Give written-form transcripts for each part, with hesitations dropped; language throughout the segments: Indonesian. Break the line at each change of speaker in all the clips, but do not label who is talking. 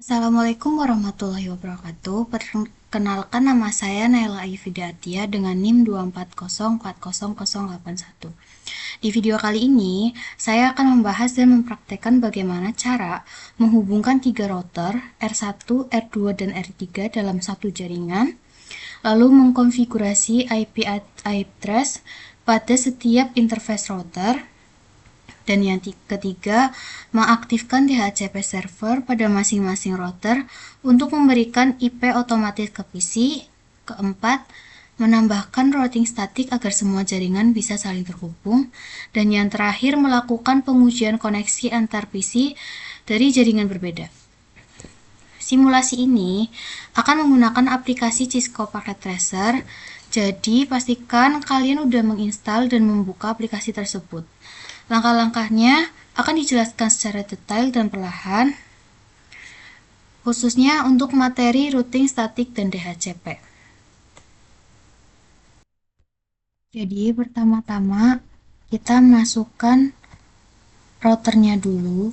Assalamualaikum warahmatullahi wabarakatuh. Perkenalkan nama saya Naila Aifidatia dengan NIM 240404081. Di video kali ini, saya akan membahas dan mempraktekkan bagaimana cara menghubungkan tiga router R1, R2, dan R3 dalam satu jaringan, lalu mengkonfigurasi IP address pada setiap interface router, dan yang ketiga, mengaktifkan DHCP server pada masing-masing router untuk memberikan IP otomatis ke PC. Keempat, menambahkan routing statik agar semua jaringan bisa saling terhubung. Dan yang terakhir, melakukan pengujian koneksi antar PC dari jaringan berbeda. Simulasi ini akan menggunakan aplikasi Cisco Packet Tracer, jadi pastikan kalian udah menginstal dan membuka aplikasi tersebut. Langkah-langkahnya akan dijelaskan secara detail dan perlahan, khususnya untuk materi routing statik dan DHCP. Jadi pertama-tama kita masukkan routernya dulu,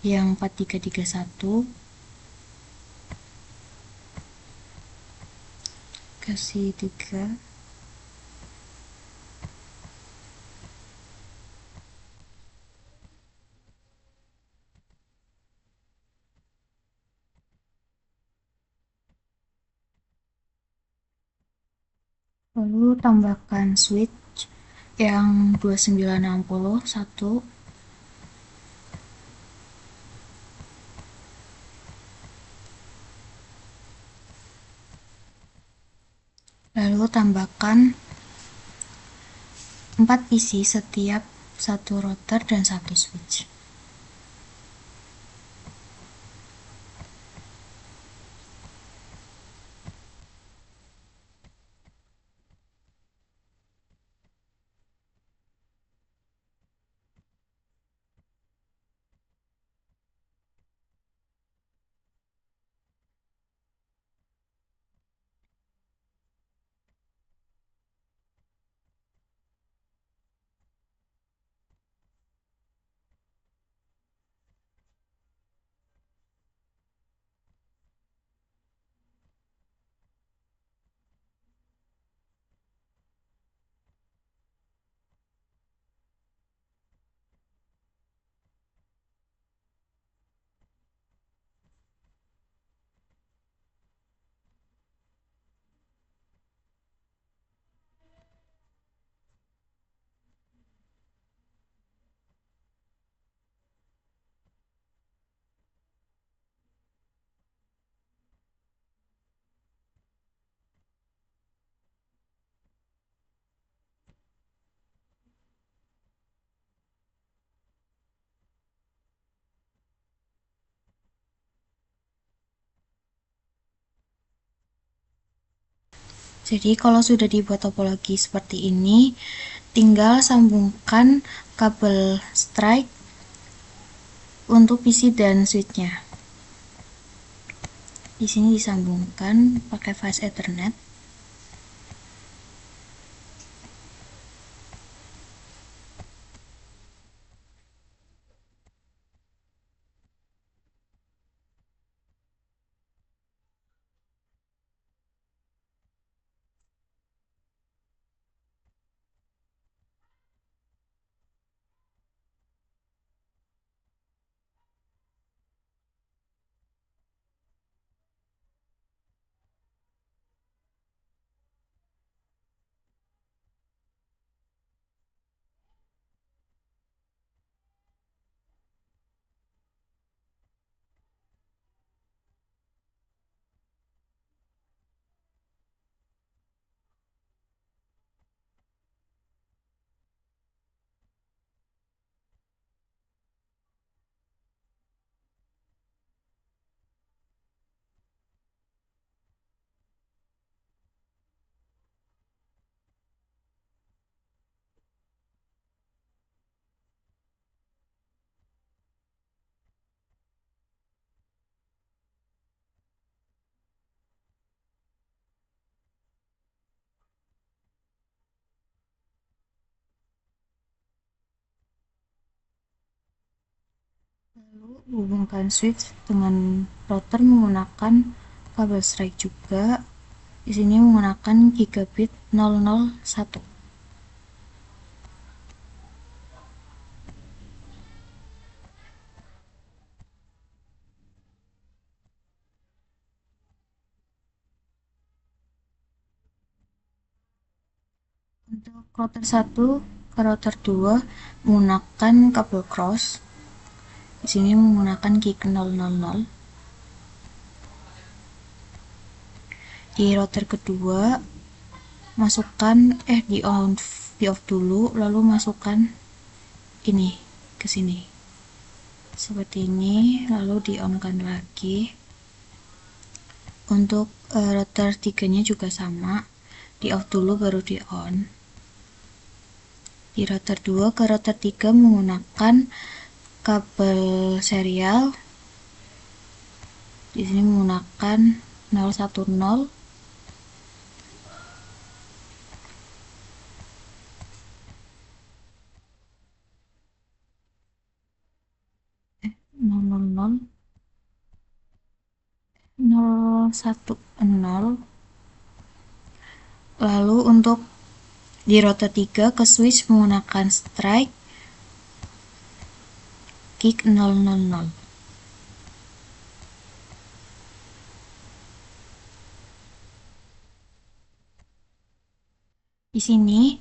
yang 4331, kasih 3. Lalu tambahkan switch yang 2960 lalu tambahkan 4 PC setiap satu router dan satu switch. Jadi kalau sudah dibuat topologi seperti ini, tinggal sambungkan kabel strike untuk PC dan switch-nya. Di sini disambungkan pakai fast Ethernet. Lalu hubungkan switch dengan router menggunakan kabel strike juga. Di sini menggunakan gigabit 001. Untuk router 1 ke router 2 menggunakan kabel cross. Di sini menggunakan gig 000. Di router kedua masukkan di off dulu, lalu masukkan ini ke sini. Seperti ini, lalu di on kan lagi. Untuk router 3-nya juga sama, di off dulu baru di on. Di router 2 ke router 3 menggunakan kabel serial. Di sini menggunakan 010, 010. Lalu untuk di router 3 ke switch menggunakan strike gig 000. Di sini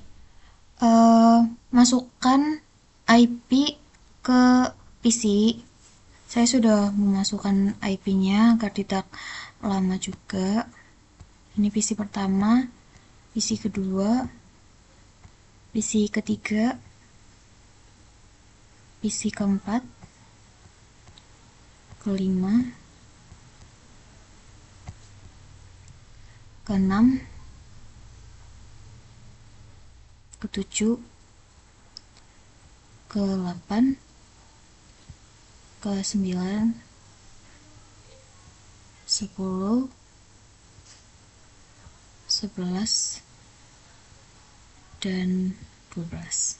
masukkan IP ke PC. Saya sudah memasukkan IP-nya agar tidak lama juga. Ini PC pertama, PC kedua, PC ketiga, PC keempat, kelima, keenam, ketujuh, ke-8, ke-9, 10, 11, dan 12.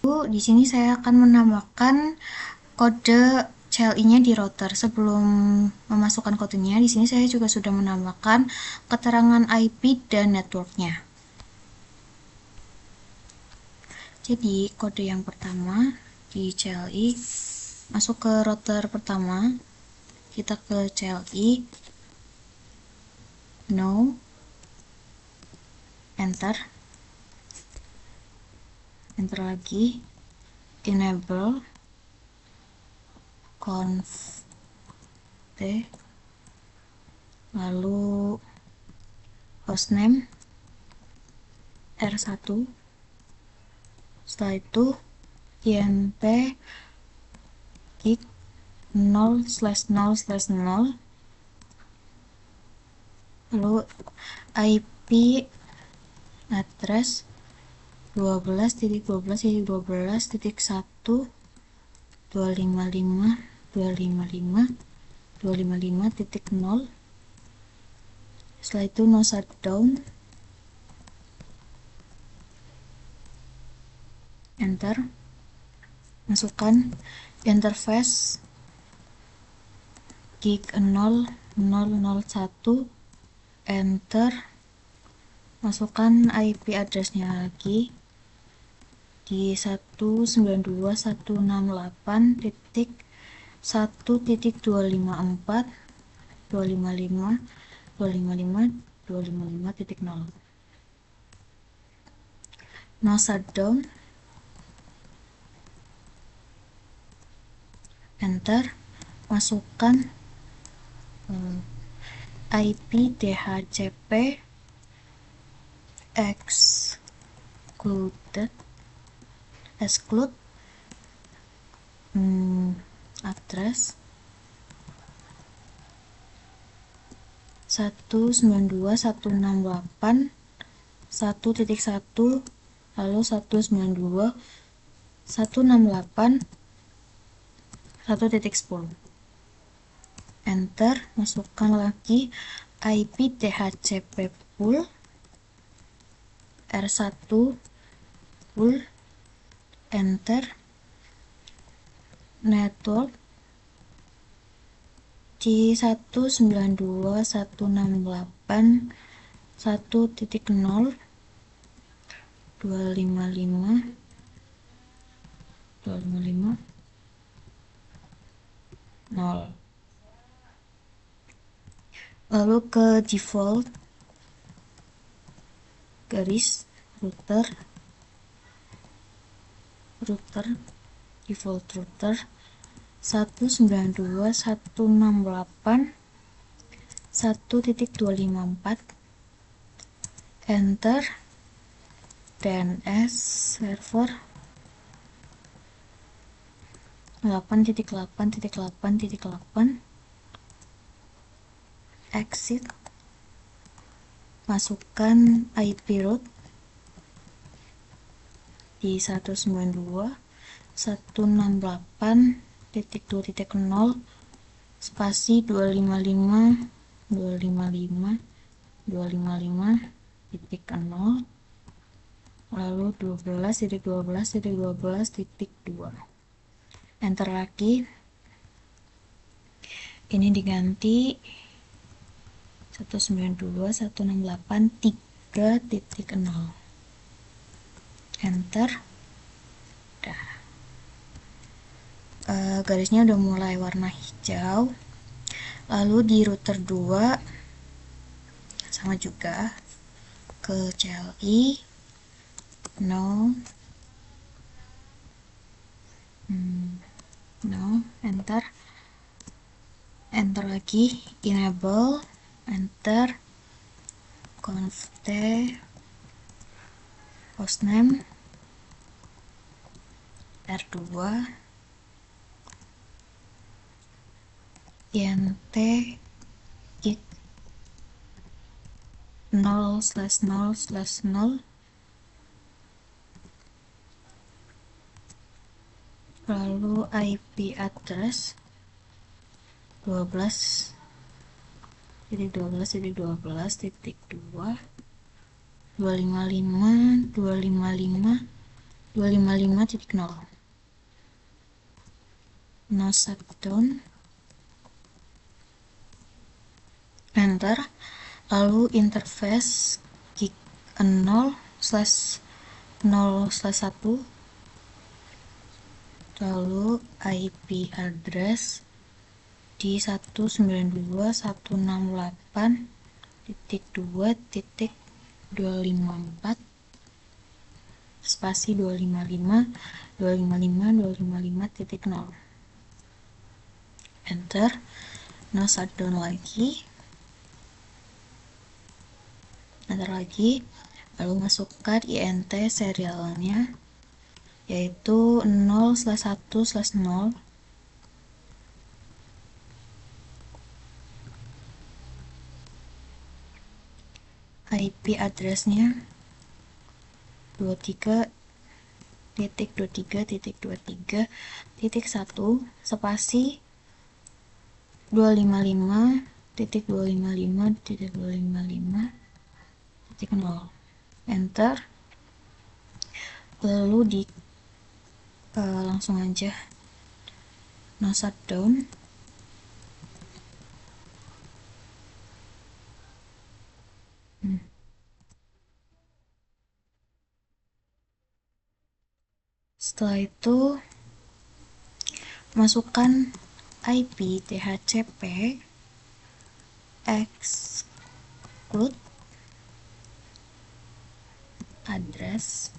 Di sini saya akan menambahkan kode CLI-nya di router. Sebelum memasukkan kodenya, di sini saya juga sudah menambahkan keterangan IP dan networknya. Jadi kode yang pertama di CLI, masuk ke router pertama, kita ke CLI, no, enter lagi, enable conf t, lalu hostname R1, setelah itu INP gig 0/0/0, lalu IP address 12.12.12.1 255.255.255.0. Setelah itu no shutdown, enter, masukkan interface gig 0.0.0/1, enter, masukkan IP address-nya lagi di 192.168.255.255.255.0. No shutdown, enter, masukkan IP DHCP exclude address 192.168.1.1, lalu 192.168.1.10, enter, masukkan lagi IP DHCP pool R1 pool, enter, network di 192.168.1.255.255.0. Lalu ke default garis router default router 192.168.1.254, enter. DNS server 8.8.8.8, exit, masukkan IP root di 192.168.2.0 spasi 255.255.255.0, lalu 12.12.12.2, enter lagi. Ini diganti 192.168.3.0, enter. Garisnya udah mulai warna hijau. Lalu di router 2 sama juga ke CLI, no, enter. Enter lagi, enable, enter, conft hostname R2 int git 0/0/0, lalu IP address 12.12.12.2, 255.255.255.0, no shutdown, enter. Lalu interface gig 0/0/1, lalu IP address di 192.168.2.254 spasi 255.255.255.0, enter. No shutdown lagi, enter lagi. Lalu masukkan int serialnya yaitu 0/1/0, IP addressnya 23.23.23.1 spasi 255.255.255.0, enter. Lalu di langsung aja no shutdown, setelah itu masukkan IP DHCP exclude address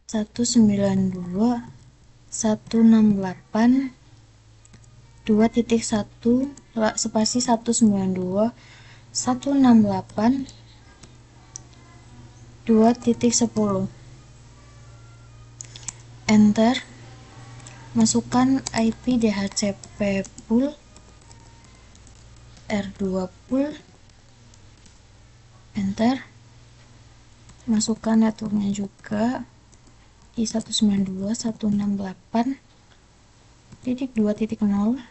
192.168.2.1 spasi 192.168.2.10, enter. Masukkan IP DHCP pool R2 pool, enter. Masukkan networknya juga di 192.168.2.0,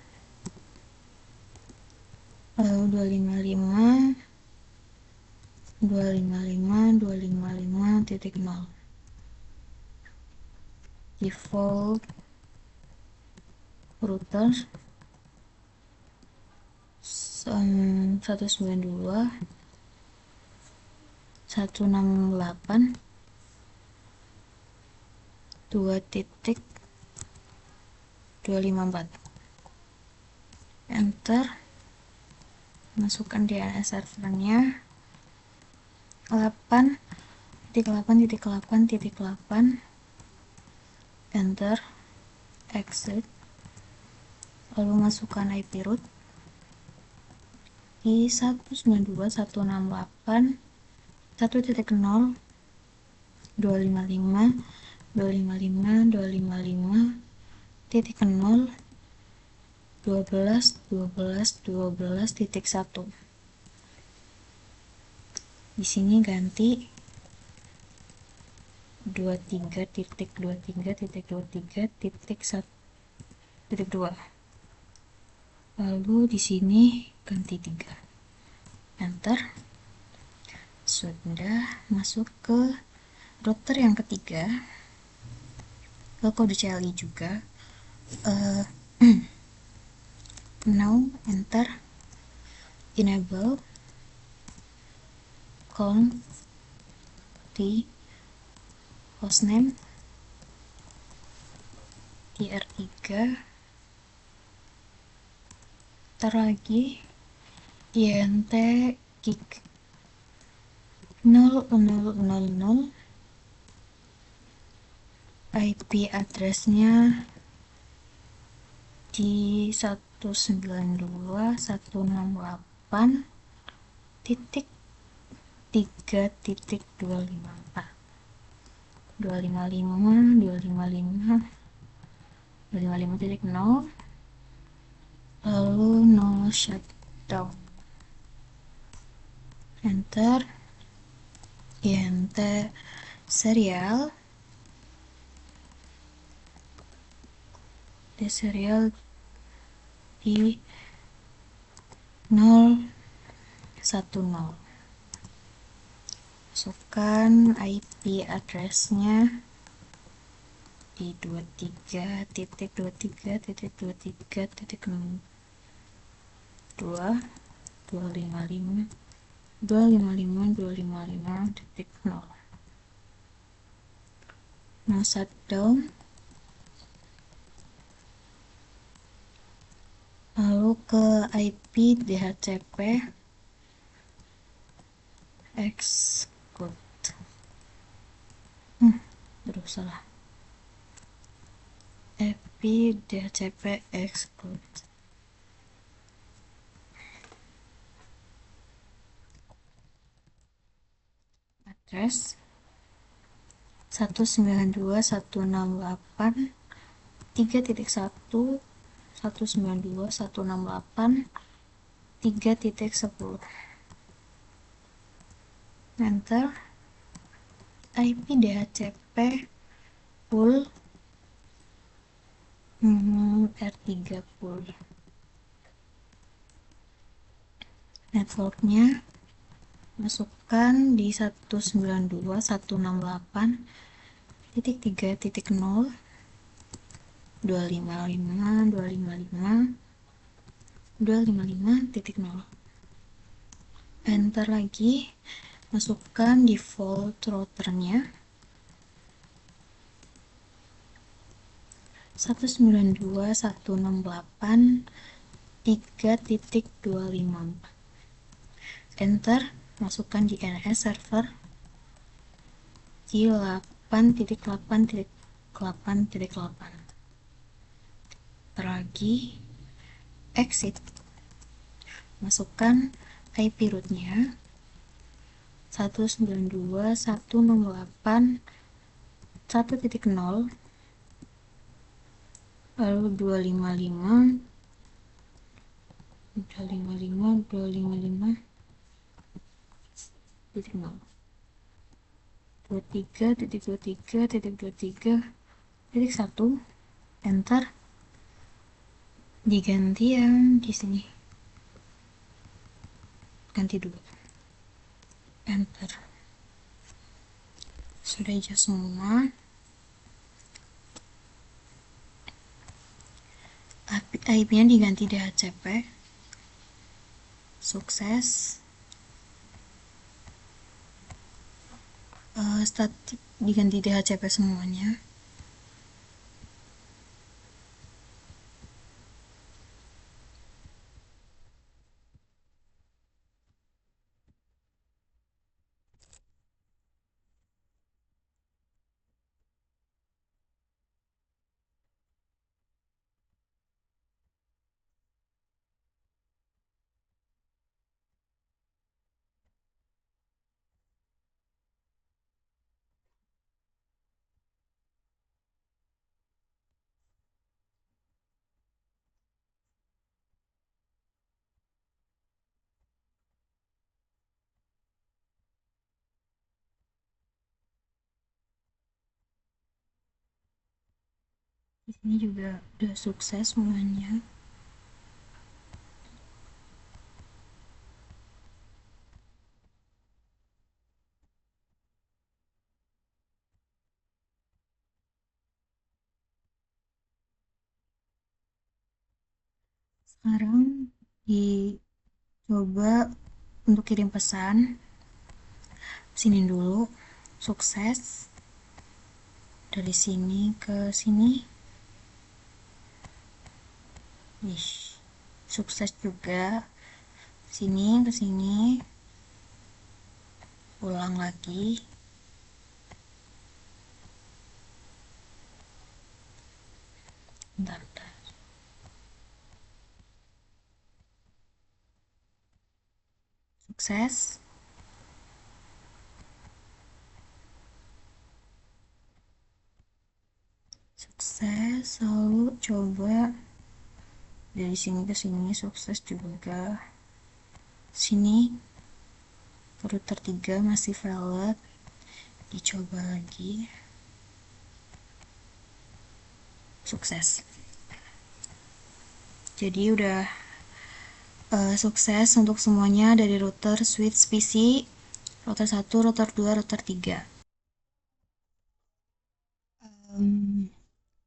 lalu 255.255.255.0, default router 192.168.2.254, enter, masukkan DNS servernya 8.8.8.8, enter, exit, lalu masukkan IP root di 192.168.255.0.0.0.12.12.12.1. Di sini ganti 23.23.23.1.2. Lalu di sini ganti 3. Enter. Sudah masuk ke router yang ketiga, ke kode CLI juga. Now enter, enable conf di hostname tr3, lagi int gig 0000, IP addressnya di 192.168.3.255, 255.0, lalu no shutdown, enter, int serial di 010, masukkan IP addressnya di 23.23.23.2.255.255.255.0. No shutdown, lalu ke IP DHCP exclude, terus salah, IP DHCP exclude, address 192.168.3.1, 192.168.3.10, enter, IP DHCP pool R3 pool, networknya masukkan di 192.168.3.0, 255.255.255.0, enter lagi, masukkan default routernya 192.168.3.254, enter, masukkan DNS server di 8.8.8.8, lagi exit, masukkan IP rootnya 192.168.1.0, lalu 255.255.255.0, 23.23.23.1, enter, diganti yang di sini, ganti dulu, enter. Sudah aja semua. IP-nya diganti DHCP. Sukses. Static diganti DHCP semuanya. Di sini juga udah sukses semuanya. Sekarang dicoba untuk kirim pesan. Sini dulu. Sukses. Dari sini ke sini. Ih, sukses juga. Sini ke sini. Ulang lagi. Bentar, bentar. Sukses. Sukses. Lalu coba dari sini ke sini. Sukses juga. Sini router 3 masih valid. Dicoba lagi. Sukses. Jadi udah sukses untuk semuanya dari router switch PC, router 1, router 2, router 3.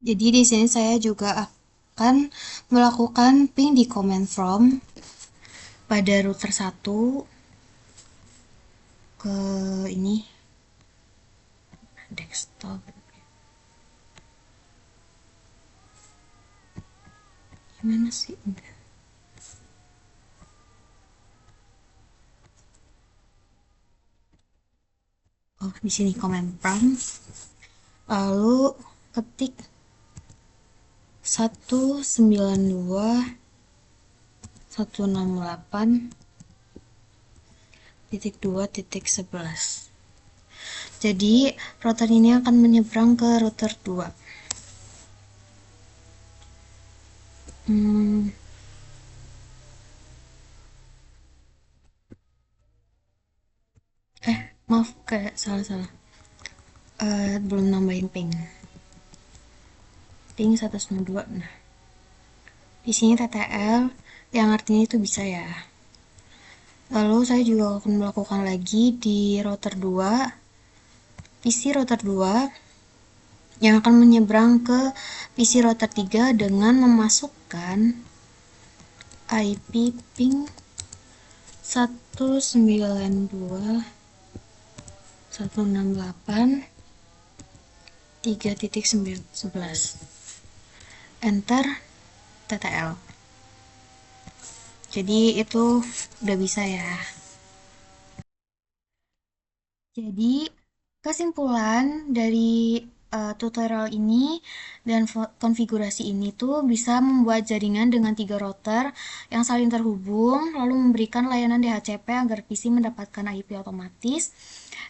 Jadi di sini saya juga akan melakukan ping di command from pada router 1 ke ini desktop. Gimana sih? Oh, di sini command prompt. Lalu ketik 192.168.2.11. Jadi router ini akan menyeberang ke router 2. Maaf, kayak salah. Belum nambahin ping. Ping 192. Nah, di sini TTL yang artinya itu bisa ya. Lalu saya juga akan melakukan lagi di router 2, PC router 2 yang akan menyeberang ke PC router 3 dengan memasukkan IP ping 192.168.3.11. Enter TTL. Jadi itu udah bisa ya. Jadi kesimpulan dari tutorial ini dan konfigurasi ini tuh bisa membuat jaringan dengan 3 router yang saling terhubung, lalu memberikan layanan DHCP agar PC mendapatkan IP otomatis,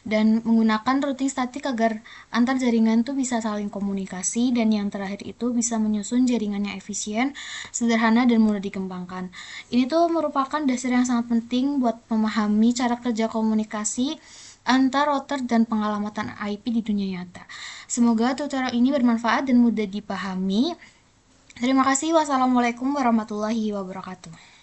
dan menggunakan routing statik agar antar jaringan tuh bisa saling komunikasi, dan yang terakhir itu bisa menyusun jaringan yang efisien, sederhana, dan mudah dikembangkan. Ini tuh merupakan dasar yang sangat penting buat memahami cara kerja komunikasi antar router dan pengalamatan IP di dunia nyata. Semoga tutorial ini bermanfaat dan mudah dipahami. Terima kasih. Wassalamualaikum warahmatullahi wabarakatuh.